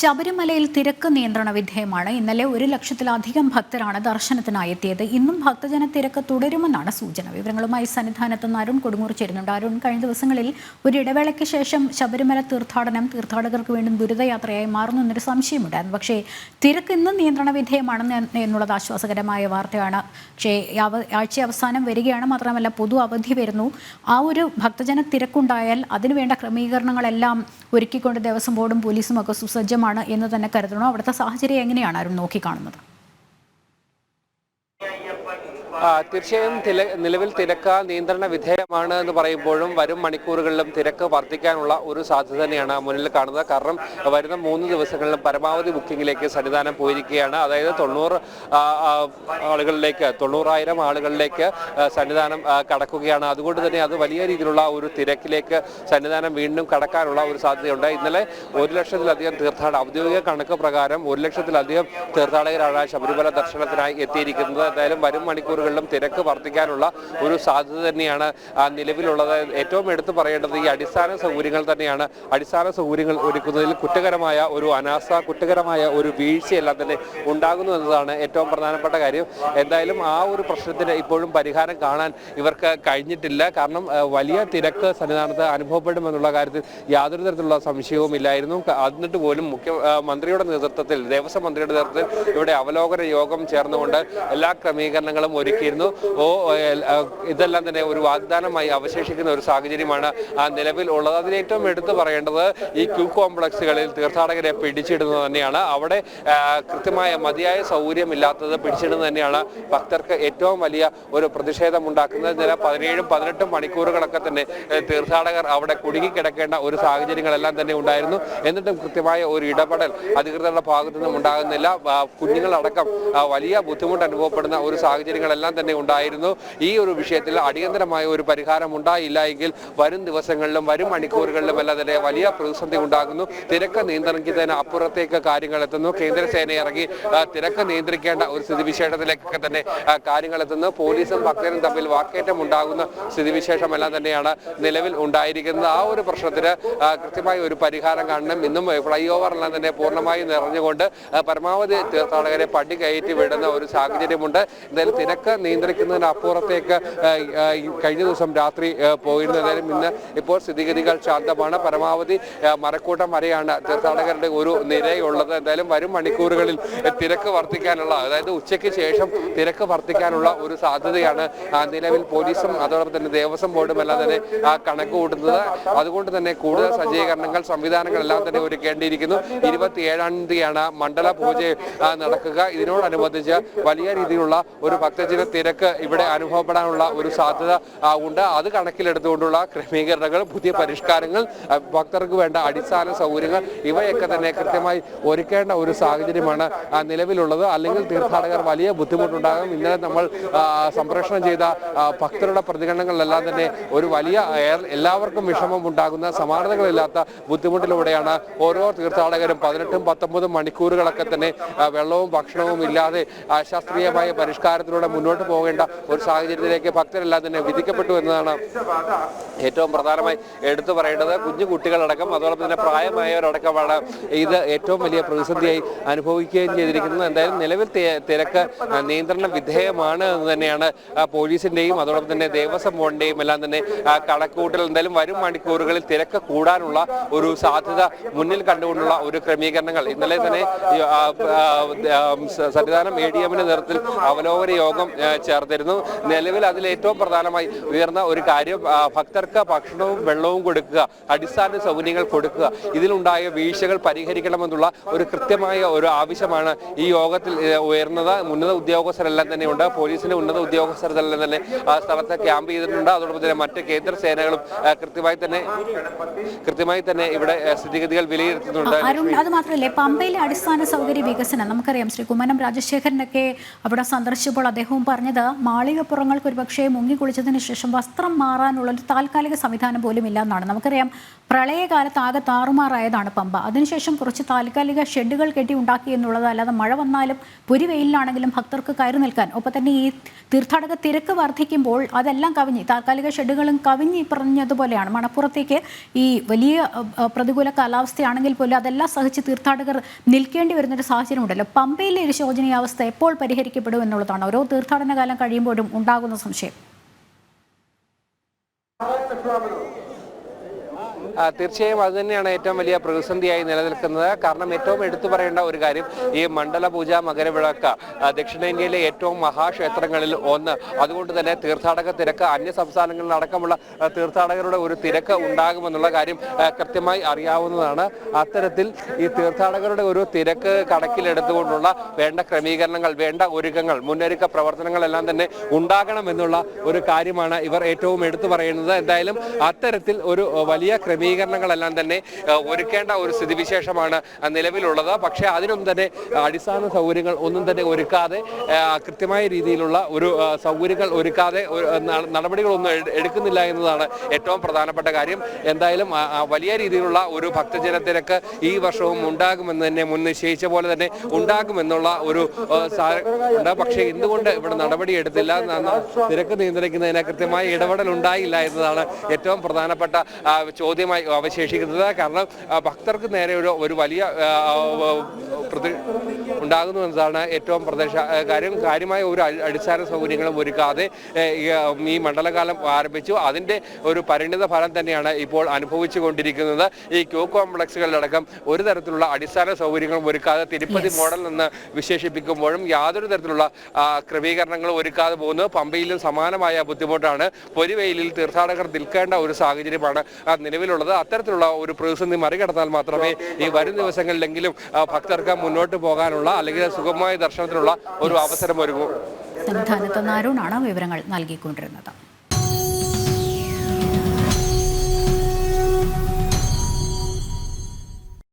ശബരിമലയിൽ തിരക്ക് നിയന്ത്രണ വിധേയമാണ്. ഇന്നലെ 1 ലക്ഷത്തിലധികം ഭക്തരാണ് ദർശനത്തിനായി എത്തിയത്. ഇന്നും ഭക്തജന തിരക്ക് തുടരുമെന്നാണ് സൂചന. വിവരങ്ങളുമായി സന്നിധാനത്ത് നിന്ന് അരുൺ കൊടുങ്ങൂർ ചേരുന്നുണ്ട്. അരുൺ, കഴിഞ്ഞ ദിവസങ്ങളിൽ ഒരു ഇടവേളയ്ക്ക് ശേഷം ശബരിമല തീർത്ഥാടകർക്ക് വീണ്ടും ദുരിതയാത്രയായി മാറുന്നു എന്നൊരു സംശയമുണ്ടായിരുന്നു. പക്ഷേ തിരക്ക് ഇന്നും നിയന്ത്രണ വിധേയമാണെന്ന് എന്നുള്ളത് ആശ്വാസകരമായ വാർത്തയാണ്. പക്ഷേ ആഴ്ച അവസാനം വരികയാണ്, മാത്രമല്ല പൊതു അവധി വരുന്നു. ആ ഒരു ഭക്തജന തിരക്കുണ്ടായാൽ അതിനുവേണ്ട ക്രമീകരണങ്ങളെല്ലാം ഒരുക്കിക്കൊണ്ട് ദേവസ്വം ബോർഡും പോലീസും ഒക്കെ സുസജ്ജമാണ് എന്ന് തന്നെ കരുതണോ? അവിടുത്തെ സാഹചര്യം എങ്ങനെയാണ് ആരും നോക്കിക്കാണുന്നത്? തീർച്ചയായും നിലവിൽ തിരക്ക് നിയന്ത്രണ വിധേയമാണ് എന്ന് പറയുമ്പോഴും വരും മണിക്കൂറുകളിലും തിരക്ക് വർദ്ധിക്കാനുള്ള ഒരു സാധ്യത തന്നെയാണ് മുന്നിൽ കാണുന്നത്. കാരണം വരുന്ന 3 ദിവസങ്ങളിലും പരമാവധി ബുക്കിങ്ങിലേക്ക് സന്നിധാനം പോയിരിക്കുകയാണ്. അതായത് 90,000 ആളുകളിലേക്ക് സന്നിധാനം കടക്കുകയാണ്. അതുകൊണ്ട് തന്നെ അത് വലിയ രീതിയിലുള്ള ഒരു തിരക്കിലേക്ക് സന്നിധാനം വീണ്ടും കടക്കാനുള്ള ഒരു സാധ്യതയുണ്ട്. ഇന്നലെ 1 ലക്ഷത്തിലധികം ഔദ്യോഗിക കണക്ക് പ്രകാരം 1 ലക്ഷത്തിലധികം തീർത്ഥാടകരാണ് ശബരിമല ദർശനത്തിനായി എത്തിയിരിക്കുന്നത്. എന്തായാലും വരും മണിക്കൂറുകളിലും തിരക്ക് വർദ്ധിക്കാനുള്ള ഒരു സാധ്യത തന്നെയാണ് നിലവിലുള്ളത്. ഏറ്റവും എടുത്തു പറയേണ്ടത് ഈ അടിസ്ഥാന സൗകര്യങ്ങൾ തന്നെയാണ്. അടിസ്ഥാന സൗകര്യങ്ങൾ ഒരുക്കുന്നതിൽ കുറ്റകരമായ ഒരു അനാസ്ഥ, കുറ്റകരമായ ഒരു വീഴ്ചയെല്ലാം തന്നെ ഉണ്ടാകുന്നു എന്നതാണ് ഏറ്റവും പ്രധാനപ്പെട്ട കാര്യം. എന്തായാലും ആ ഒരു പ്രശ്നത്തിന് ഇപ്പോഴും പരിഹാരം കാണാൻ ഇവർക്ക് കഴിഞ്ഞിട്ടില്ല. കാരണം വലിയ തിരക്ക് സന്നിധാനത്ത് അനുഭവപ്പെടുമെന്നുള്ള കാര്യത്തിൽ യാതൊരു തരത്തിലുള്ള സംശയവും ഇല്ലായിരുന്നു. എന്നിട്ട് പോലും മന്ത്രിയുടെ നേതൃത്വത്തിൽ, ദേവസ്വം മന്ത്രിയുടെ നേതൃത്വത്തിൽ ഇവിടെ അവലോകന യോഗം ചേർന്നുകൊണ്ട് എല്ലാ ക്രമീകരണങ്ങളും ഒരുക്കിയിരുന്നു. ഇതെല്ലാം തന്നെ ഒരു വാഗ്ദാനമായി അവശേഷിക്കുന്ന ഒരു സാഹചര്യമാണ് നിലവിൽ ഉള്ളത്. അതിൽ ഏറ്റവും എടുത്തു പറയേണ്ടത് ഈ ക്യൂ കോംപ്ലക്സുകളിൽ തീർത്ഥാടകരെ പിടിച്ചിടുന്നത് തന്നെയാണ്. അവിടെ കൃത്യമായ മതിയായ സൗകര്യമില്ലാത്തത് പിടിച്ചിടുന്നത് തന്നെയാണ് ഭക്തർക്ക് ഏറ്റവും വലിയ ഒരു പ്രതിഷേധമുണ്ടാക്കുന്നത്. ഇന്നലെ 17-18 മണിക്കൂറുകളൊക്കെ തന്നെ തീർത്ഥാടകർ അവിടെ കുടുങ്ങിക്കിടക്കേണ്ട ഒരു സാഹചര്യങ്ങളെല്ലാം തന്നെ ഉണ്ടായിരുന്നു. എന്നിട്ടും കൃത്യമായ ഒരു ഇടപെടൽ അധികൃതരുടെ ഭാഗത്തു നിന്നും ഉണ്ടാകുന്നില്ല. കുഞ്ഞുങ്ങളടക്കം വലിയ ബുദ്ധിമുട്ട് അനുഭവപ്പെടുന്ന ഒരു സാഹചര്യങ്ങളെല്ലാം തന്നെ ഉണ്ടായിരുന്നു. ഈ ഒരു വിഷയത്തിൽ അടിയന്തരമായ ഒരു പരിഹാരം ഉണ്ടായില്ല എങ്കിൽ വരും ദിവസങ്ങളിലും വരും മണിക്കൂറുകളിലും എല്ലാം തന്നെ വലിയ പ്രതിസന്ധി ഉണ്ടാകുന്നു. തിരക്ക് നിയന്ത്രിക്കുന്നതിന് അപ്പുറത്തേക്ക് കാര്യങ്ങൾ എത്തുന്നു. കേന്ദ്രസേന ഇറങ്ങി തിരക്ക് നിയന്ത്രിക്കേണ്ട ഒരു സ്ഥിതിവിശേഷത്തിലേക്കൊക്കെ തന്നെ കാര്യങ്ങൾ എത്തുന്നു. പോലീസും ഭക്തരും തമ്മിൽ വാക്കേറ്റം ഉണ്ടാകുന്ന സ്ഥിതിവിശേഷമെല്ലാം തന്നെയാണ് നിലവിൽ ഉണ്ടായിരിക്കുന്നത്. ആ ഒരു പ്രശ്നത്തിന് കൃത്യമായ ഒരു പരിഹാരം കാണണം. ഇന്നും ഫ്ലൈ ഓവറെല്ലാം തന്നെ പൂർണ്ണമായും നിറഞ്ഞുകൊണ്ട് പരമാവധി തീർത്ഥാടകരെ പടി കയറ്റി വിടുന്ന ഒരു സാഹചര്യമുണ്ട്. എന്തായാലും തിരക്ക് നിയന്ത്രിക്കുന്നതിന് അപ്പുറത്തേക്ക് കഴിഞ്ഞ ദിവസം രാത്രി പോയിരുന്നതായാലും ഇന്ന് ഇപ്പോൾ സ്ഥിതിഗതികൾ ശാന്തമാണ്. പരമാവധി മരക്കൂട്ടം വരെയാണ് തീർത്ഥാടകരുടെ ഒരു നിരയുള്ളത്. എന്തായാലും വരും മണിക്കൂറുകളിൽ തിരക്ക് വർദ്ധിക്കാനുള്ള, അതായത് ഉച്ചയ്ക്ക് ശേഷം തിരക്ക് വർദ്ധിക്കാനുള്ള ഒരു സാധ്യതയാണ് നിലവിൽ പോലീസും അതോടൊപ്പം തന്നെ ദേവസ്വം ബോർഡും എല്ലാം തന്നെ കണക്ക് കൂട്ടുന്നത്. അതുകൊണ്ട് തന്നെ കൂടുതൽ സജ്ജീകരണങ്ങൾ, സംവിധാനങ്ങളെല്ലാം തന്നെ ഒരുക്കേണ്ടിയിരിക്കുന്നു. 27-ാം തീയതിയാണ് മണ്ഡല പൂജ നടക്കുക. ഇതിനോടനുബന്ധിച്ച് വലിയ രീതിയിലുള്ള ഒരു ഭക്തജന തിരക്ക് ഇവിടെ അനുഭവപ്പെടാനുള്ള ഒരു സാധ്യത ഉണ്ട്. അത് കണക്കിലെടുത്തുകൊണ്ടുള്ള ക്രമീകരണങ്ങൾ, പുതിയ പരിഷ്കാരങ്ങൾ, ഭക്തർക്ക് വേണ്ട അടിസ്ഥാന സൗകര്യങ്ങൾ ഇവയൊക്കെ തന്നെ കൃത്യമായി ഒരുക്കേണ്ട ഒരു സാഹചര്യമാണ് നിലവിലുള്ളത്. അല്ലെങ്കിൽ തീർത്ഥാടകർ വലിയ ബുദ്ധിമുട്ടുണ്ടാകും. ഇന്നലെ നമ്മൾ സംപ്രേഷണം ചെയ്ത ഭക്തരുടെ പ്രതികരണങ്ങളിലെല്ലാം തന്നെ ഒരു വലിയ എല്ലാവർക്കും വിഷമം ഉണ്ടാകുന്ന, സമാനതകളില്ലാത്ത ബുദ്ധിമുട്ടിലൂടെയാണ് ഓരോ തീർത്ഥാടകരും 18-19 മണിക്കൂറുകളൊക്കെ തന്നെ വെള്ളവും ഭക്ഷണവും ഇല്ലാതെ അശാസ്ത്രീയമായ പരിഷ്കാരത്തിലൂടെ മുന്നോട്ട് പോകേണ്ട ഒരു സാഹചര്യത്തിലേക്ക് ഭക്തരെല്ലാം തന്നെ വിധിക്കപ്പെട്ടു എന്നതാണ് ഏറ്റവും പ്രധാനമായി എടുത്തു പറയേണ്ടത്. കുഞ്ഞു കുട്ടികളടക്കം അതോടൊപ്പം തന്നെ പ്രായമായവരടക്കമാണ് ഇത് ഏറ്റവും വലിയ പ്രതിസന്ധിയായി അനുഭവിക്കുകയും ചെയ്തിരിക്കുന്നത്. എന്തായാലും നിലവിൽ തിരക്ക് നിയന്ത്രണ വിധേയമാണ് എന്ന് തന്നെയാണ് പോലീസിന്റെയും അതോടൊപ്പം തന്നെ ദേവസ്വം ബോർഡിന്റെയും എല്ലാം തന്നെ കണക്കുകൂട്ടൽ. എന്തായാലും വരും മണിക്കൂറുകളിൽ തിരക്ക് കൂടാനുള്ള ഒരു സാധ്യത മുന്നിൽ കണ്ടുകൊണ്ടുള്ള ഒരു ക്രമീകരണങ്ങൾ ഇന്നലെ തന്നെ സന്നിധാനം ADM-ന്റെ നേതൃത്വത്തിൽ അവലോകന യോഗം ചേർത്തിരുന്നു. നിലവിൽ അതിൽ ഏറ്റവും പ്രധാനമായി ഉയർന്ന ഒരു കാര്യം ഭക്തർക്ക് ഭക്ഷണവും വെള്ളവും കൊടുക്കുക, അടിസ്ഥാന സൗകര്യങ്ങൾ കൊടുക്കുക. ഇതിലുണ്ടായ വീഴ്ചകൾ പരിഹരിക്കണമെന്നുള്ള ഒരു കൃത്യമായ ഒരു ആവശ്യമാണ് ഈ യോഗത്തിൽ ഉയർന്നത്. ഉന്നത ഉദ്യോഗസ്ഥരെല്ലാം തന്നെ ഉണ്ട്. പോലീസിന്റെ ഉന്നത ഉദ്യോഗസ്ഥരെല്ലാം തന്നെ സ്ഥലത്ത് ക്യാമ്പ് ചെയ്തിട്ടുണ്ട്. അതോടൊപ്പം തന്നെ മറ്റ് കേന്ദ്ര സേനകളും കൃത്യമായി തന്നെ ഇവിടെ സ്ഥിതിഗതികൾ വിലയിരുത്തുന്നുണ്ട്. അത് മാത്രമല്ല, പമ്പയിലെ അടിസ്ഥാന സൗകര്യ വികസനം നമുക്കറിയാം. ശ്രീ കുമ്മനം രാജശേഖരനൊക്കെ അവിടെ സന്ദർശിച്ചപ്പോൾ അദ്ദേഹവും പറഞ്ഞത് മാളികപ്പുറങ്ങൾക്ക് ഒരുപക്ഷെ മുങ്ങിക്കുളിച്ചതിന് ശേഷം വസ്ത്രം മാറാനുള്ള ഒരു താൽക്കാലിക സംവിധാനം പോലും ഇല്ല എന്നാണ്. നമുക്കറിയാം പ്രളയകാലത്ത് ആകെ താറുമാറായതാണ് പമ്പ. അതിനുശേഷം കുറച്ച് താൽക്കാലിക ഷെഡുകൾ കെട്ടി ഉണ്ടാക്കി എന്നുള്ളത്, അല്ലാതെ മഴ വന്നാലും പൊരിവെയിലാണെങ്കിലും ഭക്തർക്ക് കയറി നിൽക്കാൻ, ഒപ്പം തന്നെ ഈ തീർത്ഥാടക തിരക്ക് വർദ്ധിക്കുമ്പോൾ അതെല്ലാം കവിഞ്ഞ് താൽക്കാലിക ഷെഡുകളും കവിഞ്ഞ് പറഞ്ഞതുപോലെയാണ്. മണപ്പുറത്തേക്ക് ഈ വലിയ പ്രതികൂല കാലാവസ്ഥയാണെങ്കിൽ പോലും അതെല്ലാം സഹിച്ച് തീർത്ഥാടകർ നിൽക്കേണ്ടി വരുന്നൊരു സാഹചര്യമുണ്ടല്ലോ. പമ്പയിലെ ഒരു ശോചനീയാവസ്ഥ എപ്പോൾ പരിഹരിക്കപ്പെടും എന്നുള്ളതാണ് ഓരോ തീർത്ഥാടന കാലം കഴിയുമ്പോഴും ഉണ്ടാകുന്ന സംശയം. തീർച്ചയായും അത് തന്നെയാണ് ഏറ്റവും വലിയ പ്രതിസന്ധിയായി നിലനിൽക്കുന്നത്. കാരണം ഏറ്റവും എടുത്തു പറയേണ്ട ഒരു കാര്യം, ഈ മണ്ഡല പൂജ മകരവിളക്ക് ദക്ഷിണേന്ത്യയിലെ ഏറ്റവും മഹാക്ഷേത്രങ്ങളിൽ ഒന്ന്. അതുകൊണ്ട് തന്നെ തീർത്ഥാടക തിരക്ക്, അന്യ സംസ്ഥാനങ്ങളിൽ അടക്കമുള്ള തീർത്ഥാടകരുടെ ഒരു തിരക്ക് ഉണ്ടാകുമെന്നുള്ള കാര്യം കൃത്യമായി അറിയാവുന്നതാണ്. അത്തരത്തിൽ ഈ തീർത്ഥാടകരുടെ ഒരു തിരക്ക് കണക്കിലെടുത്തുകൊണ്ടുള്ള വേണ്ട ക്രമീകരണങ്ങൾ, വേണ്ട ഒരുക്കങ്ങൾ, മുന്നൊരുക്ക പ്രവർത്തനങ്ങളെല്ലാം തന്നെ ഉണ്ടാകണമെന്നുള്ള ഒരു കാര്യമാണ് ഇവർ ഏറ്റവും എടുത്തു പറയുന്നത്. എന്തായാലും അത്തരത്തിൽ ഒരു വലിയ ക്രമീകരണങ്ങളെല്ലാം തന്നെ ഒരുക്കേണ്ട ഒരു സ്ഥിതിവിശേഷമാണ് നിലവിലുള്ളത്. പക്ഷേ അതിനൊന്നും തന്നെ അടിസ്ഥാന സൗകര്യങ്ങൾ ഒന്നും തന്നെ ഒരുക്കാതെ, കൃത്യമായ രീതിയിലുള്ള ഒരു സൗകര്യങ്ങൾ ഒരുക്കാതെ നടപടികളൊന്നും എടുക്കുന്നില്ല എന്നതാണ് ഏറ്റവും പ്രധാനപ്പെട്ട കാര്യം. എന്തായാലും വലിയ രീതിയിലുള്ള ഒരു ഭക്തജനത്തിരക്ക് ഈ വർഷവും ഉണ്ടാകുമെന്ന് തന്നെ മുൻ നിശ്ചയിച്ച പോലെ തന്നെ ഉണ്ടാകുമെന്നുള്ള ഒരു ഉണ്ട്. പക്ഷേ എന്തുകൊണ്ട് ഇവിടെ നടപടി എടുത്തില്ല, തിരക്ക് നിയന്ത്രിക്കുന്നതിന് കൃത്യമായ ഇടപെടൽ ഉണ്ടായില്ല എന്നതാണ് ഏറ്റവും പ്രധാനപ്പെട്ട ചോദ്യമായി അവശേഷിക്കുന്നത്. കാരണം ഭക്തർക്ക് നേരെ ഒരു വലിയ ഉണ്ടാകുന്നു എന്നതാണ് ഏറ്റവും കാര്യം. കാര്യമായ ഒരു അടിസ്ഥാന സൗകര്യങ്ങളും ഒരുക്കാതെ ഈ മണ്ഡലകാലം ആരംഭിച്ചു. അതിന്റെ ഒരു പരിണിത ഫലം തന്നെയാണ് ഇപ്പോൾ അനുഭവിച്ചു കൊണ്ടിരിക്കുന്നത്. ഈ ക്യൂ കോംപ്ലക്സുകളിലടക്കം ഒരു തരത്തിലുള്ള അടിസ്ഥാന സൗകര്യങ്ങളും ഒരുക്കാതെ തിരുപ്പതി മോഡൽ എന്ന് വിശേഷിപ്പിക്കുമ്പോഴും യാതൊരു തരത്തിലുള്ള ക്രമീകരണങ്ങളും ഒരുക്കാതെ പോകുന്നു. പമ്പയിലും സമാനമായ ബുദ്ധിമുട്ടാണ്. പൊരിവെയിലിൽ തീർത്ഥാടകർ നിൽക്കേണ്ട ഒരു സാഹചര്യമാണ് നിലവിലുള്ളത്. അത്തരത്തിലുള്ള ഒരു പ്രതിസന്ധി മറികടന്നാൽ മാത്രമേ ഈ വരും ദിവസങ്ങളിലെങ്കിലും ഭക്തർക്ക് മുന്നോട്ട് പോകാനുള്ള, അല്ലെങ്കിൽ സുഗമമായ ദർശനത്തിനുള്ള ഒരു അവസരം ഒരുങ്ങൂ. സന്നിധാനത്ത് നിന്ന് അരുണാണ് വിവരങ്ങൾ നൽകിക്കൊണ്ടിരുന്നത്.